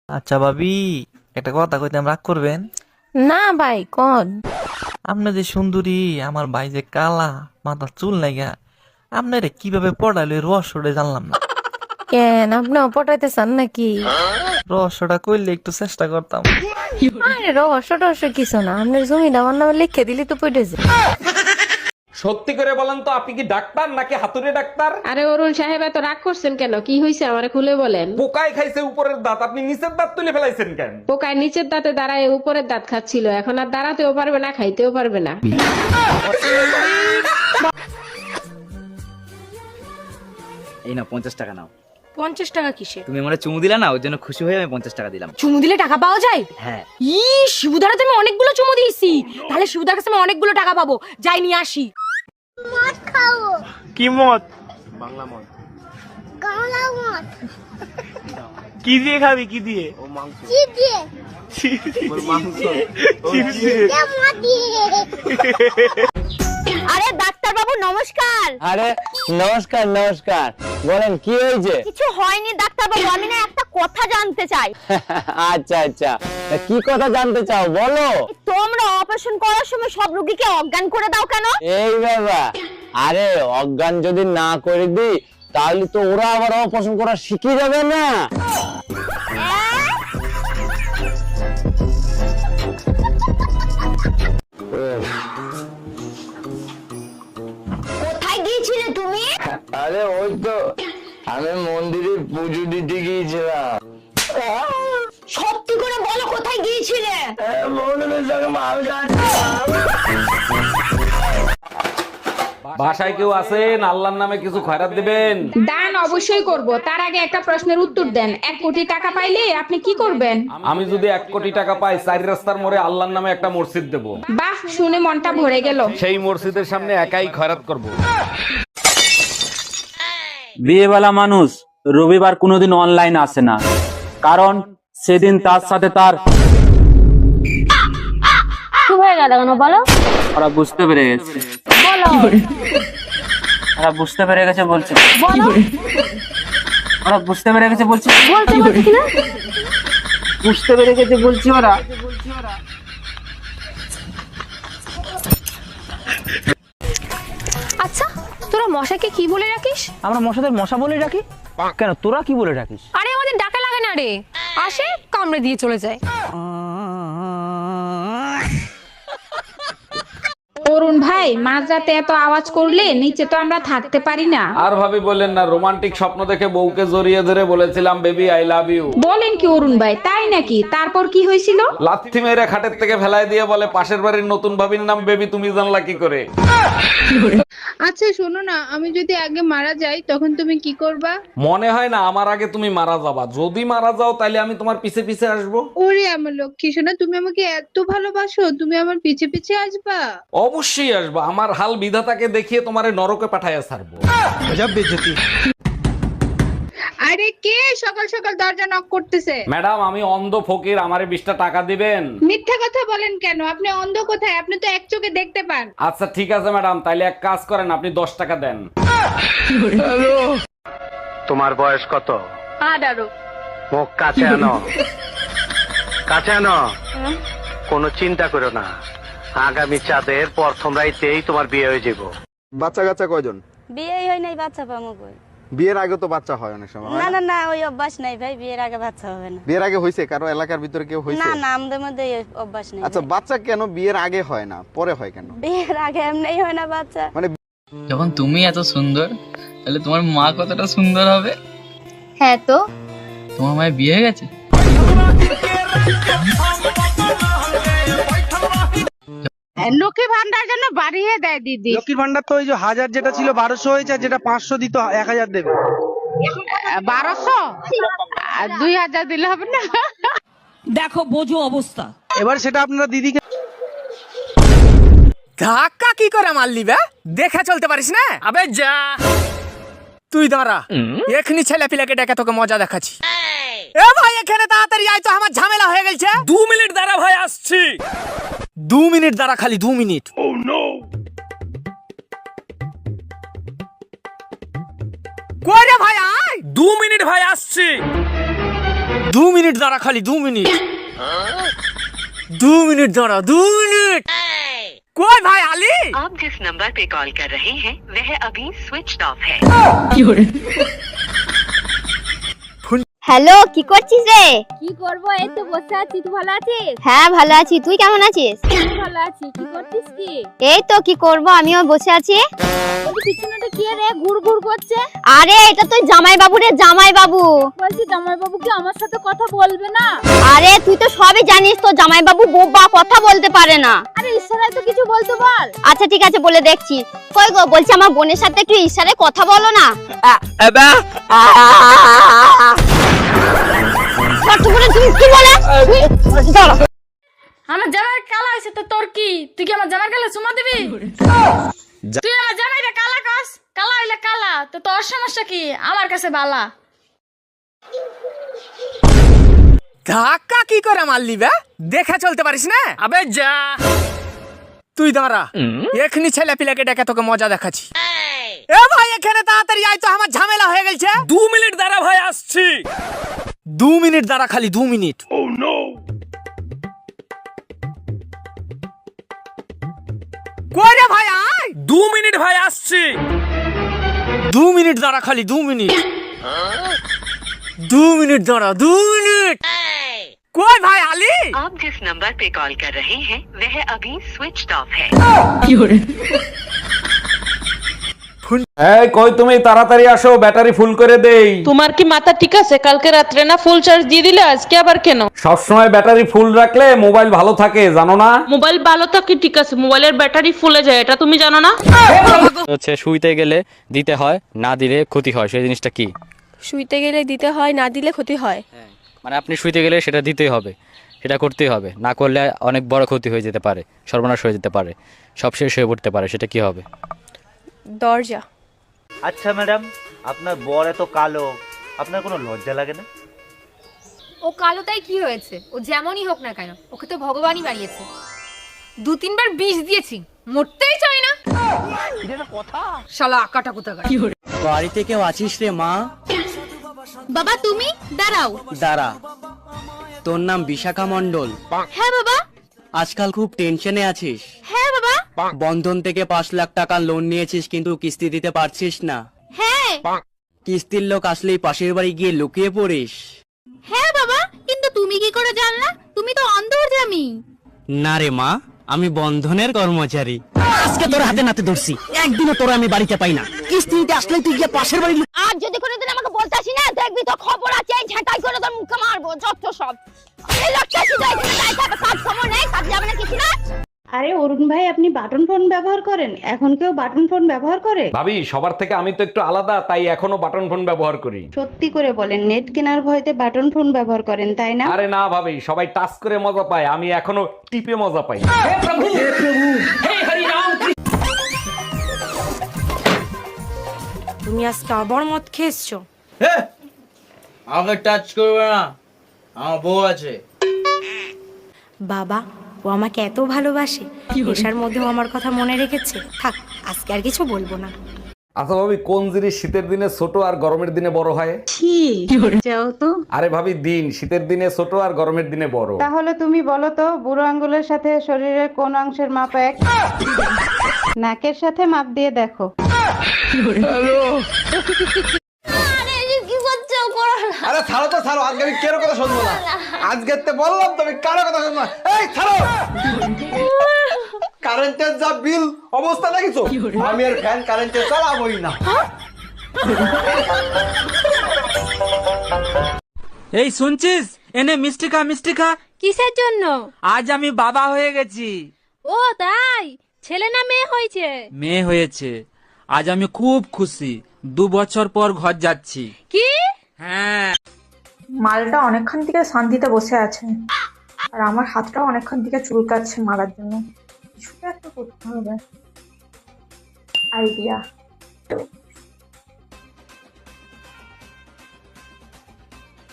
আচ্ছা ভাবি, একটা কথা কইতে রাগ করবেন? না ভাই কোন। আপনি যে সুন্দরী, আমার ভাই যে কালা, মাথার চুল নাইগা, আপনারে কিভাবে পড়াইলো এই রহস্যটা জানলাম না। কেন আপনি পটাইতে চান নাকি? রহস্যটা কইলে একটু চেষ্টা করতাম। আরে রহস্য টহস্য কিছু না, আপনার জমিটা আমার নামে লিখে দিলি তো পড়েছে। সত্যি করে বলেন তো, আপনি কি ডাক্তার নাকি হাতুড়ে ডাক্তার? আরে অরুণ সাহেব, এত রাগ করছেন কেন? কি হয়েছে আমারে খুলে বলেন। পোকায় খাইছে উপরের দাঁত, আপনি নিচের দাঁত তুলে ফেলাইছেন কেন? পোকায় নিচের দাঁতে দাঁড়ায় উপরের দাঁত খাচ্ছিল, এখন আর দাঁড়াতেও পারবে না, খাইতেও পারবে না। এই না 50 টাকা নাও। 50 টাকা কিসে? তুমি আমার চুমু দিলা না, ওর জন্য খুশি হয়ে আমি 50 টাকা দিলাম। চুমু দিলে টাকা পাওয়া যায়? হ্যাঁ। শিবুদার তো আমি অনেকগুলো চুমু দিয়েছি, তাহলে শিবুদার কাছে আমি অনেকগুলো টাকা পাবো। যাই নিয়ে আসি। কি মদ? বাংলা মদ। কি দিয়ে খাবি? কি দিয়ে? আরে ডাক্তার বাবু নমস্কার। আরে নমস্কার নমস্কার, বলেন কি হয়েছে? কিছু হয়নি ডাক্তার বাবু, আমি না একটা কথা জানতে চাই। আচ্ছা আচ্ছা, তা কি কথা জানতে চাও বলো। তোমরা অপারেশন করার সময় সব রোগীকে অজ্ঞান করে দাও কেন? এই বাবা, আরে অজ্ঞান যদি না করে দিই তাহলে তো ওরা আবার অপারেশন করা শিখে যাবে না। কোথায় গিয়েছিলে তুমি? আরে ওই তো আমি মন্দিরে পুজো দিতে গিয়েছিলাম। সত্যি করে বলো কোথায় গিয়েছিলে? মন্দিরের সঙ্গে মাল বাসায় কেউ আছেন? আল্লাহর নামে কিছু খয়রাত দিবেন। দান অবশ্যই করব, তার আগে একটা প্রশ্নের উত্তর দেন। 1 কোটি টাকা পাইলে আপনি কি করবেন? আমি যদি 1 কোটি টাকা পাই, 4 রাস্তার মোড়ে আল্লাহর নামে একটা মসজিদ দেব। বাহ, শুনে মনটা ভরে গেল। সেই মসজিদের সামনে একাই খয়রাত করব। বিয়েওয়ালা মানুষ রবিবার কোনোদিন অনলাইন আসে না, কারণ সেদিন তার সাথে তার কি হয়ে গেল কেন বলো? ওরা বুঝতে পেরে গেছে। বলো ওরা বুঝতে পেরে গেছে বলছে। বলো ওরা বুঝতে পেরে গেছে বলছে। বলতে বলছি কিনা? বুঝতে পেরে গেছে বলছি ওরা। আচ্ছা, তোরা মশাকে কি বলে রাখিস? আমরা মশাদের মশা বলে রাখি কেন, তোরা কি বলে রাখিস? আরে আমাদের ডাকা লাগে না রে, আসে কামড়ে দিয়ে চলে যায়। অরুণ ভাই, মাঝরাতে এত আওয়াজ করলে নিচে তো আমরা থাকতে পারি না। আর ভাবি বললেন না, রোমান্টিক স্বপ্ন দেখে বউকে জড়িয়ে ধরে বলেছিলাম বেবি আই লাভ ইউ। বলেন কি অরুণ ভাই, তাই নাকি? তারপর কি হয়েছিল? লাথি মেরে খাটের থেকে ফেলায় দিয়ে বলে, পাশের বাড়ির নতুন ভাবির নাম বেবি, তুমি জানলা কি করে? আচ্ছা শোনো না, আমি যদি আগে মারা যাই তখন তুমি কি করবা? মনে হয় না আমার আগে তুমি মারা যাবা। যদি মারা যাও তাহলে আমি তোমার পিছে পিছে আসবো। ওরে আমার লক্ষ্মী সোনা, তুমি আমাকে এত ভালোবাসো, তুমি আমার পিছে পিছে আসবা? অবশ্যই আসবো। আমার হাল বিধাতাকে দেখিয়ে তোমারে নরকে পাঠাইয়া ছাড়বো। আরে কে সকাল সকাল দরজা নক করতেছে? ম্যাডাম, আমি অন্ধ ফকির, আমারে 20টা টাকা দিবেন? মিথ্যা কথা বলেন কেন? আপনি অন্ধ কোথায়? আপনি তো এক চোখে দেখতে পান। আচ্ছা ঠিক আছে ম্যাডাম, তাইলে এক কাজ করেন, আপনি 10 টাকা দেন। তোমার বয়স কত? 18। মুখ কাছে আনো, কাছে আনো। কোনো চিন্তা করো না, আগামী চাঁদের প্রথম রাইতেই তোমার বিয়ে হয়ে যাব। বাচ্চা কাচ্চা কয়জন? বিয়েই হয় নাই, বাচ্চা পাবো কই? বিয়ের আগে তো বাচ্চা হয় অনেক সময়, হয় না না? না না, ওই অভ্যাস নাই ভাই, বিয়ের আগে বাচ্চা হবে না। বিয়ের আগে হয়েছে কারো এলাকার ভিতরে কেউ হয়েছে? না না, আমাদের মধ্যে এই অভ্যাস নেই। আচ্ছা, বাচ্চা কেন বিয়ের আগে হয় না, পরে হয় কেন? বিয়ের আগে এমনিই হয় না বাচ্চা। মানে যখন তুমি এত সুন্দর, তাহলে তোমার মা কতটা সুন্দর হবে? হ্যাঁ তো তোমার মায়ের বিয়ে হয়ে গেছে? লক্ষ্মী ভান্ডার যেন বাড়িয়ে দেয় দিদি। লক্ষ্মীর ভান্ডার তো ওই যে 1000 যেটা ছিল 1200 হয়েছে, আর যেটা 500 দিত 1000 দেবে। 1200 আর 2000 দিলে হবে না? দেখো বোঝো অবস্থা। এবার সেটা আপনারা দিদিকে ধাক্কা কি করে মারলি বে? দেখে চলতে পারিস না? আবে যা, তুই দাঁড়া, এখনি ছেলে পিলাকে ডেকে তোকে মজা দেখাচ্ছি। এ ভাই, এখানে তাড়াতাড়ি আয় তো, আমার ঝামেলা হয়ে গেছে। 2 মিনিট দাঁড়া ভাই, আসছি। 2 মিনিট দাঁড়া, খালি 2 মিনিট। কই রে ভাই, আয়। 2 মিনিট ভাই, আসছি। 2 মিনিট দাঁড়া, খালি 2 মিনিট। 2 মিনিট দাঁড়া, 2 মিনিট। কই ভাই আলী? आप जिस नंबर पे कॉल कर रहे हैं वह अभी स्विच ऑफ है। হ্যালো, কি করছিস রে? কি করবো, এই তো বসে আছি। তুই ভালো আছিস? হ্যাঁ ভালো আছি, তুই কেমন আছিস? ভালো আছি। কি করছিস কি? এই তো কি করব, আমিও বসে আছি। পিছনেটা কি রে ঘুর ঘুর করছে? আরে এটা তো জামাই বাবু রে, জামাই বাবু। বলছি জামাই বাবু কি আমার সাথে কথা বলবে না? আরে তুই তো সবই জানিস, তো জামাই বাবু বোবা, কথা বলতে পারে না। আরে ইশারায় তো কিছু বলতে বল। আচ্ছা ঠিক আছে, বলে দেখছি। কই গো, বলছি আমার বোনের সাথে একটু ইশারায় কথা বলো না। তুমি কি বলে? আমার জামাই কালা হয়েছে তো তোর কি? তুই কি আমার জামাই কালা চুমা দিবি? তুই আমার জামাইটা কালা কস, কালা হইলে কালা তো তোর সমস্যা কি? আমার কাছে বালা। ধাক্কা কি করে মারলি বে? দেখে চলতে পারিস না? আবে যা, তুই দাঁড়া, এখনি ছেলে পিলাকে ডেকে তোকে মজা দেখাচ্ছি। এ ভাই এখানে তাড়াতাড়ি আয় তো, আমার ঝামেলা হয়ে গেছে। 2 মিনিট দাঁড়া ভাই, আসছি। 2 মিনিট দাঁড়া, খালি 2 মিনিট। কই রে ভাই আয়। 2 মিনিট ভাই, আসছি। 2 মিনিট দাঁড়া, খালি 2 মিনিট। 2 মিনিট দাঁড়া, 2 মিনিট। কই ভাই আলী? आप जिस नंबर पे कॉल कर रहे हैं वह अभी स्विच ऑफ है। এই কই তুমি, তাড়াতাড়ি আসো, ব্যাটারি ফুল করে দেই। তোমার কি মাথা ঠিক আছে? কালকে রাত্রে না ফুল চার্জ দিয়ে দিলে, আজকে আবার কেন? সবসময় ব্যাটারি ফুল রাখলে মোবাইল ভালো থাকে, জানো না? মোবাইল ভালো থাকে ঠিক আছে, মোবাইলের ব্যাটারি ফুলে যায়, এটা তুমি জানো না? হচ্ছে শুইতে গেলে দিতে হয়, না দিলে ক্ষতি হয়, সেই জিনিসটা কি? শুইতে গেলে দিতে হয়, না দিলে ক্ষতি হয়। মানে আপনি শুইতে গেলে সেটা দিতেই হবে, সেটা করতেই হবে, না করলে অনেক বড় ক্ষতি হয়ে যেতে পারে, সর্বনাশ হয়ে যেতে পারে, সব শেষ হয়ে পড়তে পারে, সেটা কি হবে? দরজা। আচ্ছা ম্যাডাম, আপনার বর এত কালো, আপনার কোনো লজ্জা লাগে না? ও কালো তাই কি হয়েছে? ও যেমনই হোক না কেন, ওকে তো ভগবানই বানিয়েছে। 2-3 বার বিষ দিয়েছি, মরতেই চাই না। শালা আকাটা কোথাকার। বাড়িতে কেউ আছিস রে মা? বাবা তুমি দাঁড়াও। দাঁড়া, তোর নাম বিশাখা মণ্ডল? হ্যাঁ বাবা। আজকাল খুব টেনশনে আছিস? হ্যাঁ বাবা। বন্ধন থেকে 5 লাখ টাকা লোন নিয়েছিস, কিন্তু কিস্তি দিতে পারছিস না। হ্যাঁ। কিস্তির লোক আসলেই পাশের বাড়ি গিয়ে লুকিয়ে পড়িস। হ্যাঁ বাবা, কিন্তু তুমি কি করে জানলা? তুমি তো অন্তর্যামী। না রে মা, আমি বন্ধনের কর্মচারী। আজকে তোর হাতে নাতে ধরছি, একদিনও তোর আমি বাড়িতে পাই না। কিস্তি দিতে আসলে তুই গিয়ে পাশের বাড়ি। আর যদি কোনোদিন আমাকে বলতে আসি না, দেখবি তো খবর আছে, এই ঝাঁটাই করে তোর মুখে মারবো, যত সব। এই লোকটা শুধু এখানে তাই থাকে, কাজ খবর নেই, কাজ যাবে না কিছু না। আরে অরুণ ভাই, আপনি বাটন ফোন ব্যবহার করেন? এখন কেউ বাটন ফোন ব্যবহার করে? ভাবি, সবার থেকে আমি তো একটু আলাদা, তাই এখনো বাটন ফোন ব্যবহার করি। সত্যি করে বলেন, নেট কেনার ভয়তে বাটন ফোন ব্যবহার করেন তাই না? আরে না ভাবি, সবাই টাচ করে মজা পায়, আমি এখনো টিপে মজা পাই। তুমি আজকে আবার মদ খেয়েছো? আমাকে টাচ করবে না, আমার বউ আছে। বাবা, ও আমাকে এত ভালোবাসে, নেশার মধ্যেও আমার কথা মনে রেখেছে। থাক, আজকে আর কিছু বলবো না। আচ্ছা ভাবি, কোন জিনিস শীতের দিনে ছোট আর গরমের দিনে বড় হয়? যাও তো। আরে ভাবি, দিন শীতের দিনে ছোট আর গরমের দিনে বড়। তাহলে তুমি বলো তো, বুড়ো আঙ্গুলের সাথে শরীরের কোন অংশের মাপ এক? নাকের সাথে মাপ দিয়ে দেখো। আরে ছাড়ো তো, ছাড়ো, আজকে আমি কেরো কথা শুনবো না। আজকে তো বললাম তুমি কারো কথা শুনবো না। এই ছাড়ো, কারেন্টের যা বিল অবস্থা দেখিছো, আমি আর ফ্যান কারেন্টে চালাবোই না। এই শুনছিস, এনে মিষ্টি খা, মিষ্টি খা। কিসের জন্য? আজ আমি বাবা হয়ে গেছি। ও তাই? ছেলে না মেয়ে হয়েছে? মেয়ে হয়েছে। আজ আমি খুব খুশি, 2 বছর পর ঘর যাচ্ছি। কি? হ্যাঁ। মালটা অনেকক্ষণ থেকে শান্তিতে বসে আছে, আর আমার হাতটাও অনেকক্ষণ থেকে চুলকাচ্ছে মারার জন্য। কিছুটা একটা করতে হবে। আইডিয়া।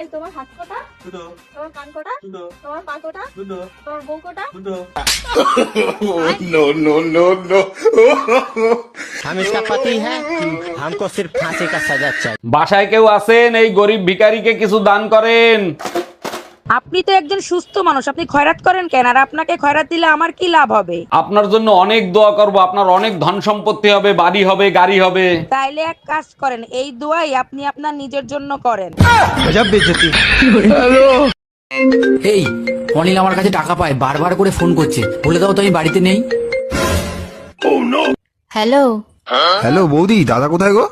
এই তোমার হাত কোটা? তোমার কান কোটা? তোমার পা কোটা? তোমার বউ কোটা? नो नो नो नो हम इसका पति है, हमको सिर्फ फांसी का सजा चाहिए। বাসায় কেউ আছেন? এই গরিব ভিখারিকে কিছু দান করেন। আপনি তো একজন সুস্থ মানুষ, আপনি খয়রাত করেন কেন? আর আপনাকে খয়রাত দিলে আমার কি লাভ হবে? আপনার জন্য অনেক দোয়া করব, আপনার অনেক ধন সম্পত্তি হবে, বাড়ি হবে, গাড়ি হবে। তাইলে এক কাজ করেন, এই দোয়াই আপনি আপনার নিজের জন্য করেন। এই অনিল আমার কাছে টাকা পায়, বারবার করে ফোন করছে, বলে দাও তো আমি বাড়িতে নেই। হ্যালো হ্যালো বৌদি, দাদা কোথায় গো?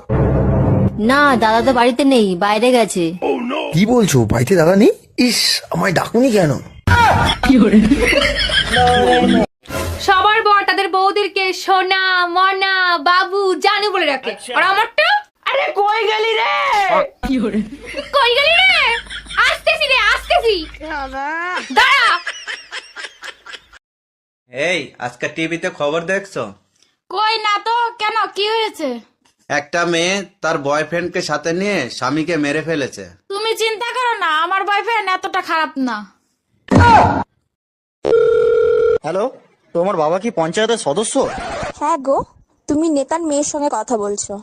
না, দাদা তো বাড়িতে নেই, বাইরে গেছে। কি বলছো, বাড়িতে দাদা নেই? ইস, আমায় ডাকুনি কেন? সবার বর তাদের বউদেরকে সোনা, মনা, বাবু, জানু বলে রাখে। আর আমারটা, আরে কই গেলি রে? কই গেলি রে? আসতেছি রে, আসতেছি। দাঁড়া। এই আজকে টিভিতে খবর দেখছো? কই না তো, কেন কি হয়েছে? একটা মেয়ে তার বয়ফ্রেন্ডকে সাথে নিয়ে স্বামীকে মেরে ফেলেছে। তুমি চিন্তা করো না, আমার বয়ফ্রেন্ড এতটা খারাপ না। হ্যালো, তোমার বাবা কি পঞ্চায়েতের সদস্য? হ্যাঁ গো, তুমি নেতার মেয়ের সঙ্গে কথা বলছো।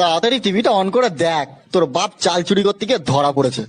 তাড়াতাড়ি টিভিটা অন করে দেখ, তোর বাপ চাল চুরি করতে গিয়ে ধরা পড়েছে।